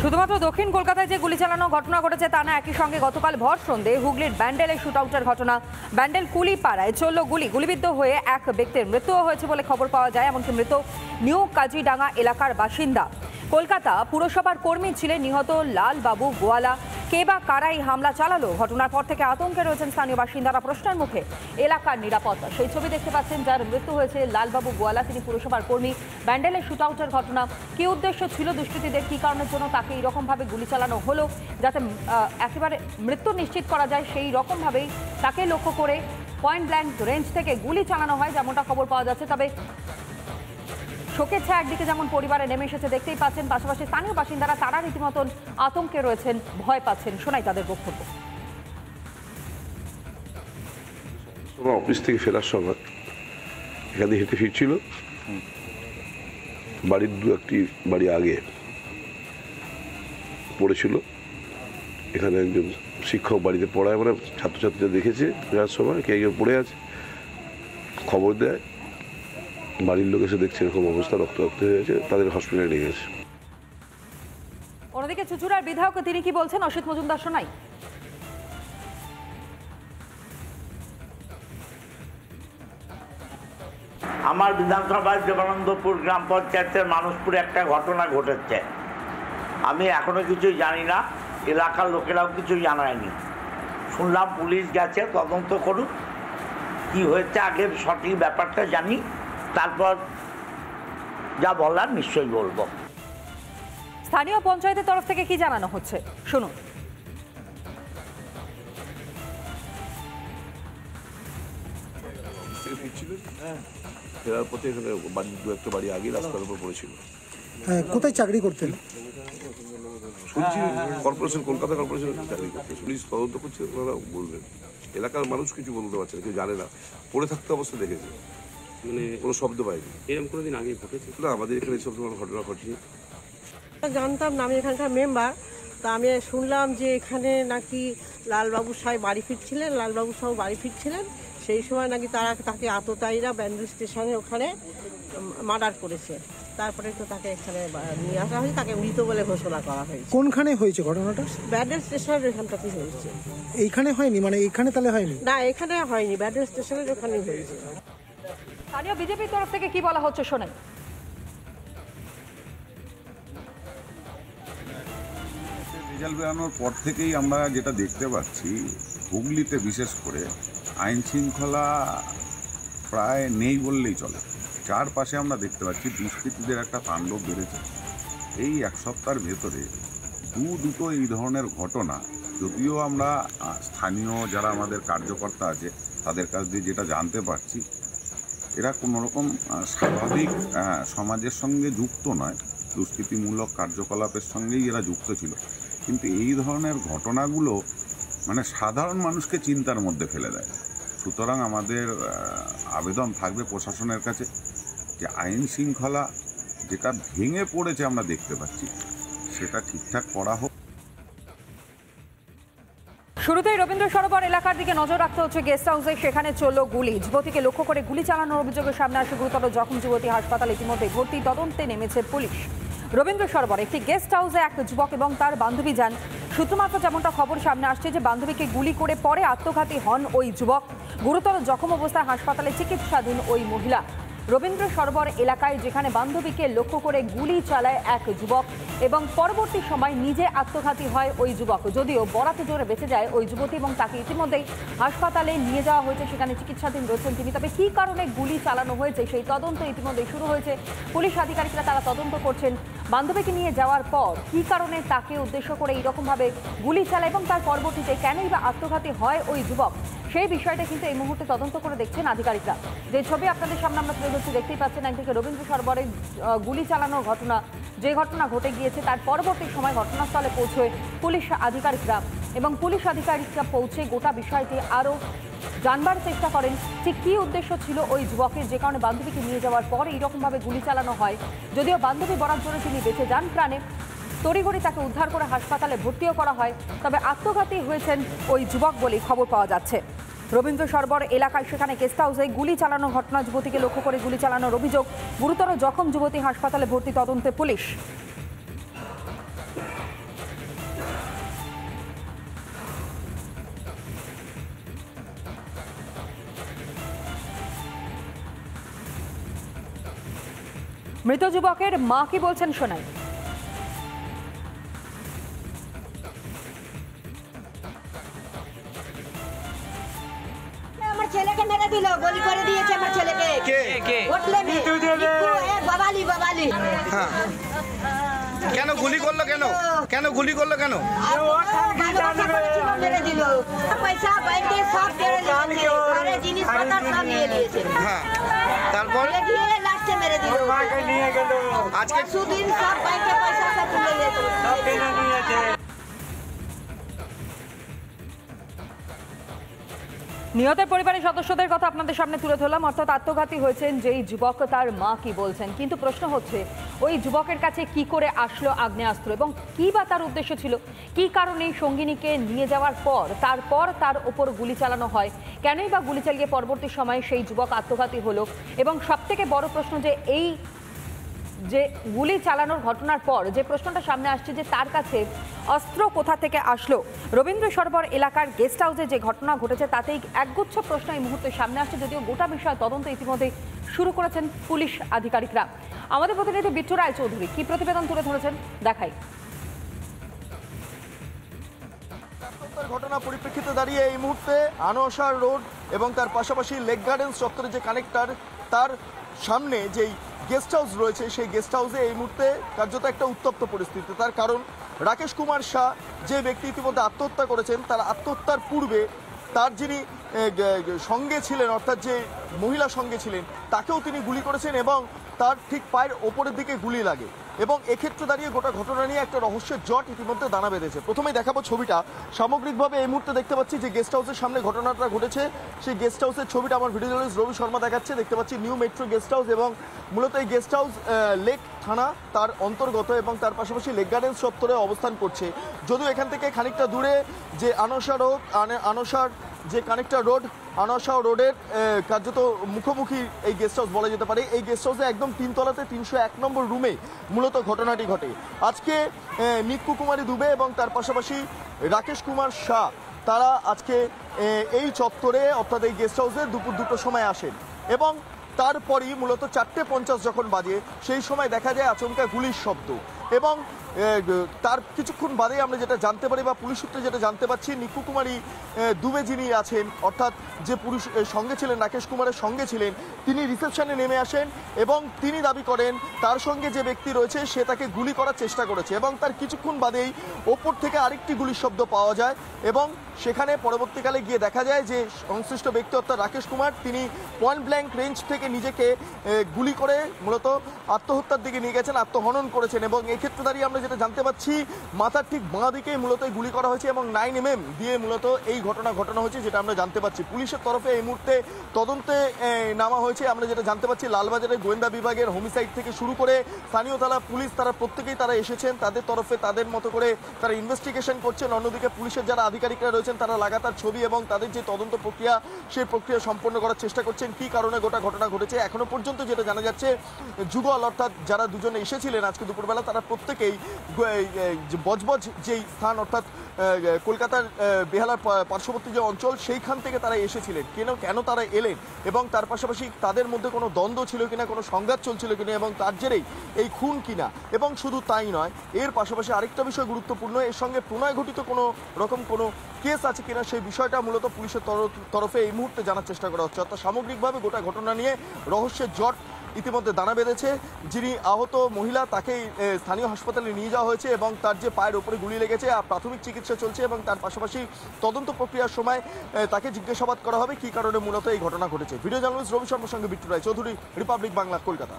শুধুমাত্র দক্ষিণ কলকাতায় যে গুলি চালানো ঘটনা ঘটেছে তা না, একই সঙ্গে গতকাল ভর সন্ধ্যে হুগলির ব্যান্ডেলে শুটআউটের ঘটনা। ব্যান্ডেল কুলিপাড়ায় চলল গুলিবিদ্ধ হয়ে এক ব্যক্তির মৃত্যুও হয়েছে বলে খবর পাওয়া যায়। এমনকি মৃত নিউ কাজিডাঙ্গা এলাকার বাসিন্দা। কলকাতা পুরসভার কর্মী ছিলেন নিহত লালবাবু গোয়ালা। কে বা কারা এই হামলা চালালো? ঘটনার পর থেকে আতঙ্কে রয়েছেন স্থানীয় বাসিন্দারা। প্রশ্নের মুখে এলাকার নিরাপত্তা। সেই ছবি দেখতে পাচ্ছেন, যার মৃত্যু হয়েছে লালবাবু গোয়ালা, তিনি পুরসভার কর্মী। ব্যান্ডেলের শুটআউটের ঘটনা। কি উদ্দেশ্য ছিল দুষ্কৃতীদের, কি কারণের জন্য তাকে এইরকমভাবে গুলি চালানো হলো, যাতে একেবারে মৃত্যু নিশ্চিত করা যায়, সেই রকমভাবেই তাকে লক্ষ্য করে পয়েন্ট ব্ল্যাঙ্ক রেঞ্জ থেকে গুলি চালানো হয়, যেমনটা খবর পাওয়া যাচ্ছে। তবে শোকের ছায়া একদিকে যেমন পরিবারে নেমে এসেছে দেখতেই পাচ্ছেন, পাশাপাশি স্থানীয় বাসিন্দারা তারা রীতিমতন আতঙ্কে রয়েছেন, ভয় পাচ্ছেন। শোনাই তাদের বক্তব্য। অফিস থেকে ফেরার সময় এখানে হেঁটে ফিরছিল, বাড়ির একটি বাড়ি আগে পড়েছিল। এখানে একজন শিক্ষক বাড়িতে পড়ায়, মানে ছাত্রছাত্রীরা দেখেছে ফেরার সময় কে একজন পড়ে আছে, খবর দেয়। বাড়ির লোক এসে দেখছে এরকম অবস্থা, রক্তাক্ত হয়ে গেছে, তাদের হসপিটালে নিয়ে গেছে। অন্যদিকে চুঁচুড়ার বিধায়ক তিনি কি বলছেন, অসিত মজুমদার শোনাই। আমার বিধানসভার দেবানন্দপুর গ্রাম পঞ্চায়েতের মানুষপুরে একটা ঘটনা ঘটেছে। আমি এখনো কিছুই জানি না, এলাকার লোকেরাও কিছু জানায়নি। শুনলাম পুলিশ গেছে, তদন্ত করুক, কি হয়েছে আগে সঠিক ব্যাপারটা জানি, তারপর যা বলার নিশ্চয়ই বলবো। স্থানীয় পঞ্চায়েতের তরফ থেকে কি জানানো হচ্ছে শুনুন। ফেরার পথে এখানে একটা বাড়ি আগে রাস্তার উপর পড়েছিল। কোথায় চাকরি করতেন? শুনছি কর্পোরেশন, কলকাতা কর্পোরেশন চাকরি করতে। পুলিশ তদন্ত করছে, ওনারা বলবেন। এলাকার মানুষ কিছু বলতে পারছে না, কেউ জানে না। পড়ে থাকতে অবস্থা দেখেছে, মানে কোনো শব্দ পাইনি। এরকম কোনোদিন আগে ঘটেছে না আমাদের এখানে, এইসব ধরনের ঘটনা ঘটেনি। জানতাম না, আমি এখানকার মেম্বার। তা আমি শুনলাম যে এখানে নাকি লালবাবু সাহেব বাড়ি ফিরছিলেন, লালবাবু সাহেব বাড়ি ফিরছিলেন, সেই সময় নাকি তাকে আততায়ীরা ব্যান্ডেল স্টেশনে ওখানে মার্ডার করেছে। তারপরে তো তাকে এখানে নিয়ে আসা হয়েছে, তাকে মৃত বলে ঘোষণা করা হয়েছে। কোনখানে হয়েছে ঘটনাটা? ব্যান্ডেল স্টেশনের এখানটাতে হয়েছে। এইখানে হয়নি? মানে এইখানে তাহলে হয়নি? না, এখানে হয়নি, ব্যান্ডেল স্টেশনের ওখানেই হয়েছে। স্থানীয় বিজেপির তরফ থেকে কি বলা হচ্ছে শোনেন। রেজাল্ট বেরানোর পর থেকেই আমরা যেটা দেখতে পাচ্ছি, হুগলিতে বিশেষ করে আইন শৃঙ্খলা প্রায় নেই বললেই চলে। চারপাশে আমরা দেখতে পাচ্ছি দুষ্কৃতীদের একটা তাণ্ডব বেড়েছে। এই এক সপ্তাহের ভেতরে দুটো এই ধরনের ঘটনা, যদিও আমরা স্থানীয় যারা আমাদের কার্যকর্তা আছে তাদের কাছ দিয়ে যেটা জানতে পারছি, এরা কোনোরকম স্বাভাবিক সমাজের সঙ্গে যুক্ত নয়, দুষ্কৃতিমূলক কার্যকলাপের সঙ্গেই এরা যুক্ত ছিল। কিন্তু এই ধরনের ঘটনাগুলো মানে সাধারণ মানুষকে চিন্তার মধ্যে ফেলে দেয়। সুতরাং আমাদের আবেদন থাকবে প্রশাসনের কাছে যে আইন শৃঙ্খলা যেটা ভেঙে পড়েছে আমরা দেখতে পাচ্ছি, সেটা ঠিকঠাক করা হোক। শুরুতেই রবীন্দ্র সরোবর এলাকার দিকে নজর রাখতে হচ্ছে গেস্ট হাউসে। সেখানে চলল গুলি। যুবতীকে লক্ষ্য করে গুলি চালানোর অভিযোগের সামনে আসে গুরুতর জখম যুবতী। হাসপাতালে ইতিমধ্যে ভর্তি, তদন্তে নেমেছে পুলিশ। রবীন্দ্র সরোবর একটি গেস্ট হাউসে এক যুবক এবং তার বান্ধবী যান। সূত্রমাত্র যেমনটা খবর সামনে আসছে যে বান্ধবীকে গুলি করে পরে আত্মঘাতী হন ওই যুবক। গুরুতর জখম অবস্থায় হাসপাতালে চিকিৎসাধীন ওই মহিলা। রবীন্দ্র সরোবর এলাকায় যেখানে বান্ধবীকে লক্ষ্য করে গুলি চালায় এক যুবক এবং পরবর্তী সময় নিজে আত্মঘাতী হয় ওই যুবক। যদিও বরাতে জোরে বেঁচে যায় ওই যুবতী এবং তাকে ইতিমধ্যেই হাসপাতালে নিয়ে যাওয়া হয়েছে, সেখানে চিকিৎসাধীন রয়েছেন তিনি। তবে কী কারণে গুলি চালানো হয়েছে সেই তদন্ত ইতিমধ্যেই শুরু হয়েছে। পুলিশ আধিকারিকরা তারা তদন্ত করছেন। বান্ধবীকে নিয়ে যাওয়ার পর কী কারণে তাকে উদ্দেশ্য করে এইরকমভাবে গুলি চালায় এবং তার পরবর্তীতে কেনই বা আত্মঘাতী হয় ওই যুবক, সেই বিষয়টা কিন্তু এই মুহূর্তে তদন্ত করে দেখছেন আধিকারিকরা। যে ছবি আপনাদের সামনে আমরা তুলে ধরছি, দেখতেই পাচ্ছেন একদিকে রবীন্দ্র সরোবরে গুলি চালানোর ঘটনা, যে ঘটনা ঘটে গিয়েছে তার পরবর্তী সময় ঘটনাস্থলে পৌঁছয় পুলিশ আধিকারিকরা এবং পুলিশ আধিকারিকরা পৌঁছে গোটা বিষয়টি আরও জানবার চেষ্টা করেন ঠিক কী উদ্দেশ্য ছিল ওই যুবকের, যে কারণে বান্ধবীকে নিয়ে যাওয়ার পর এইরকমভাবে গুলি চালানো হয়। যদিও বান্ধবী বরাত জোরে তিনি বেঁচে যান প্রাণে, তড়িঘড়ি তাকে উদ্ধার করে হাসপাতালে ভর্তিও করা হয়। তবে আত্মঘাতী হয়েছেন ওই যুবক বলেই খবর পাওয়া যাচ্ছে। রবীন্দ্র সরোবর এলাকায় সেখানে গেস্ট হাউসে গুলি চালানোর ঘটনা, যুবতীকে লক্ষ্য করে গুলি চালানোর অভিযোগ। গুরুতর জখম যুবতী, হাসপাতালে ভর্তি, তদন্তে পুলিশ। মৃত যুবকের মা কি বলছেন শোনাই। আমার ছেলেকে মেরে দিল, গুলি করে দিয়েছে আমার ছেলেকে। কে হোটেলে বাবালি বাবালি। হ্যাঁ, কেন গুলি করলো? কেন গুলি করলো? কেন মেরে দিল, পয়সা বাইকে সব কেড়ে নিয়েছে, সারে জিনিসপত্র সব নিয়ে নিয়েছে। হ্যাঁ, তারপর গিয়ে লাস্টে মেরে দিল। আজকে সুদিন সব বাইকে পয়সা সব তুলে নিয়েছে। নিহতের পরিবারের সদস্যদের কথা আপনাদের সামনে তুলে ধরলাম। অর্থাৎ আত্মঘাতী হয়েছেন যেই যুবক, তার মা কি বলছেন। কিন্তু প্রশ্ন হচ্ছে, ওই যুবকের কাছে কি করে আসলো আগ্নেয়াস্ত্র এবং কি বা তার উদ্দেশ্য ছিল, কি কারণে সঙ্গিনীকে নিয়ে যাওয়ার পর তারপর তার ওপর গুলি চালানো হয়, কেনই বা গুলি চালিয়ে পরবর্তী সময়ে সেই যুবক আত্মঘাতী হলো। এবং সবথেকে বড় প্রশ্ন যে গুলি চালানোর ঘটনার পর যে প্রশ্নটা সামনে আসছে যে তার কাছে অস্ত্র কোথা থেকে আসলো। রবীন্দ্র সরোবর এলাকার গেস্ট হাউসে যে ঘটনা ঘটেছে তাতেই একগুচ্ছ প্রশ্ন এই মুহূর্তে সামনে আসছে, যদিও গোটা বিষয় তদন্ত ইতিমধ্যে শুরু করেছেন পুলিশ আধিকারিকরা। আমাদের প্রতিনিধি বিট্টু রায়চৌধুরী কি প্রতিবেদন তুলে ধরেছেন দেখাই। ঘটনা পরিপ্রেক্ষিতে দাঁড়িয়ে এই মুহূর্তে আনোয়ার রোড এবং তার পাশাপাশি লেক গার্ডেন্স চত্বরে যে কানেক্টর, তার সামনে যেই গেস্ট হাউস রয়েছে সেই গেস্ট হাউসে এই মুহূর্তে কার্যত একটা উত্তপ্ত পরিস্থিতি। তার কারণ রাকেশ কুমার শাহ যে ব্যক্তি ইতিমধ্যে আত্মহত্যা করেছেন, তার আত্মহত্যার পূর্বে তার যিনি সঙ্গে ছিলেন, অর্থাৎ যে মহিলা সঙ্গে ছিলেন, তাকেও তিনি গুলি করেছেন এবং তার ঠিক পায়ের ওপরের দিকে গুলি লাগে। এবং এক্ষেত্রে দাঁড়িয়ে গোটা ঘটনা নিয়ে একটা রহস্যের জট ইতিমধ্যে দানা বেঁধেছে। প্রথমেই দেখাবো ছবিটা। সামগ্রিকভাবে এই মুহূর্তে দেখতে পাচ্ছি যে গেস্ট হাউসের সামনে ঘটনাটা ঘটেছে, সেই গেস্ট হাউসের ছবিটা আমার ভিডিও জার্নালিস্ট রবি শর্মা দেখাচ্ছে। দেখতে পাচ্ছি নিউ মেট্রো গেস্ট হাউস এবং মূলত এই গেস্ট হাউস লেক থানা তার অন্তর্গত এবং তার পাশাপাশি লেক গার্ডেন্স চত্বরে অবস্থান করছে। যদিও এখান থেকে খানিকটা দূরে যে আনোয়ার যে কানেক্টর রোড, আনোয়ার রোডের কার্যত মুখোমুখি এই গেস্ট হাউস বলা যেতে পারে। এই গেস্ট হাউসে একদম 3 তলাতে 301 নম্বর রুমে মূলত ঘটনাটি ঘটে। আজকে নিক্কু কুমারী দুবে এবং তার পাশাপাশি রাকেশ কুমার শাহ তারা আজকে এই চত্বরে অর্থাৎ এই গেস্ট হাউসে দুপুর 2টোর সময় আসেন এবং তারপরই মূলত 4:50 যখন বাজে সেই সময় দেখা যায় আচমকা গুলির শব্দ এবং তার কিছুক্ষণ বাদে আমরা যেটা জানতে পারি বা পুলিশ সূত্রে যেটা জানতে পারছি, নিক্কু কুমারী দুবে যিনি আছেন, অর্থাৎ যে পুরুষ সঙ্গে ছিলেন, রাকেশ কুমারের সঙ্গে ছিলেন, তিনি রিসেপশনে নেমে আসেন এবং তিনি দাবি করেন তার সঙ্গে যে ব্যক্তি রয়েছে সে তাকে গুলি করার চেষ্টা করেছে এবং তার কিছুক্ষণ বাদেই ওপর থেকে আরেকটি গুলির শব্দ পাওয়া যায় এবং সেখানে পরবর্তীকালে গিয়ে দেখা যায় যে সংশ্লিষ্ট ব্যক্তি অর্থাৎ রাকেশ কুমার তিনি পয়েন্ট ব্ল্যাঙ্ক রেঞ্জ থেকে নিজেকে গুলি করে মূলত আত্মহত্যার দিকে নিয়ে গেছেন, আত্মহনন করেছেন। এবং এক্ষেত্রে দাঁড়িয়ে আমরা যেটা জানতে পাচ্ছি, মাথার ঠিক বাঁ দিকেই মূলত গুলি করা হয়েছে এবং 9mm দিয়ে মূলত এই ঘটনা হয়েছে, যেটা আমরা জানতে পাচ্ছি। পুলিশের তরফে এই মুহূর্তে তদন্তে নামা হয়েছে। আমরা যেটা জানতে পাচ্ছি, লালবাজারের গোয়েন্দা বিভাগের হোমিসাইড থেকে শুরু করে স্থানীয় থানা পুলিশ তারা প্রত্যেকেই তারা এসেছেন, তাদের তরফে তাদের মতো করে তারা ইনভেস্টিগেশন করছেন। অন্যদিকে পুলিশের যারা আধিকারিকরা রয়েছেন তারা লাগাতার ছবি এবং তাদের যে তদন্ত প্রক্রিয়া সেই প্রক্রিয়া সম্পন্ন করার চেষ্টা করছেন। কি কারণে গোটা ঘটনা ঘটেছে এখনো পর্যন্ত যেটা জানা যাচ্ছে, যুগল অর্থাৎ যারা দুজনে এসেছিলেন আজকে দুপুরবেলা, তারা প্রত্যেকেই বজবজ যেই স্থান অর্থাৎ কলকাতার বেহালার পার্শ্ববর্তী যে অঞ্চল সেইখান থেকে তারা এসেছিলেন। কেন তারা এলেন এবং তার পাশাপাশি তাদের মধ্যে কোনো দ্বন্দ্ব ছিল কিনা, কোনো সংঘাত চলছিল কিনা এবং তার জেরেই এই খুন কিনা। এবং শুধু তাই নয়, এর পাশাপাশি আরেকটা বিষয় গুরুত্বপূর্ণ, এর সঙ্গে প্রণয় ঘটিত কোনো রকম কোনো কেস আছে কিনা সেই বিষয়টা মূলত পুলিশের তরফে এই মুহূর্তে জানার চেষ্টা করা হচ্ছে। অর্থাৎ সামগ্রিকভাবে গোটা ঘটনা নিয়ে রহস্যের জট ইতিমধ্যে দানা বেঁধেছে। যিনি আহত মহিলা তাকে স্থানীয় হাসপাতালে নিয়ে যাওয়া হয়েছে এবং তার যে পায়ের ওপরে গুলি লেগেছে প্রাথমিক চিকিৎসা চলছে এবং তার পাশাপাশি তদন্ত প্রক্রিয়ার সময় তাকে জিজ্ঞাসাবাদ করা হবে কি কারণে মূলত এই ঘটনা ঘটেছে। ভিডিও জার্নালিস্ট রবি শর্মার সঙ্গে বিট্টু রায়চৌধুরী, রিপাবলিক বাংলা, কলকাতা।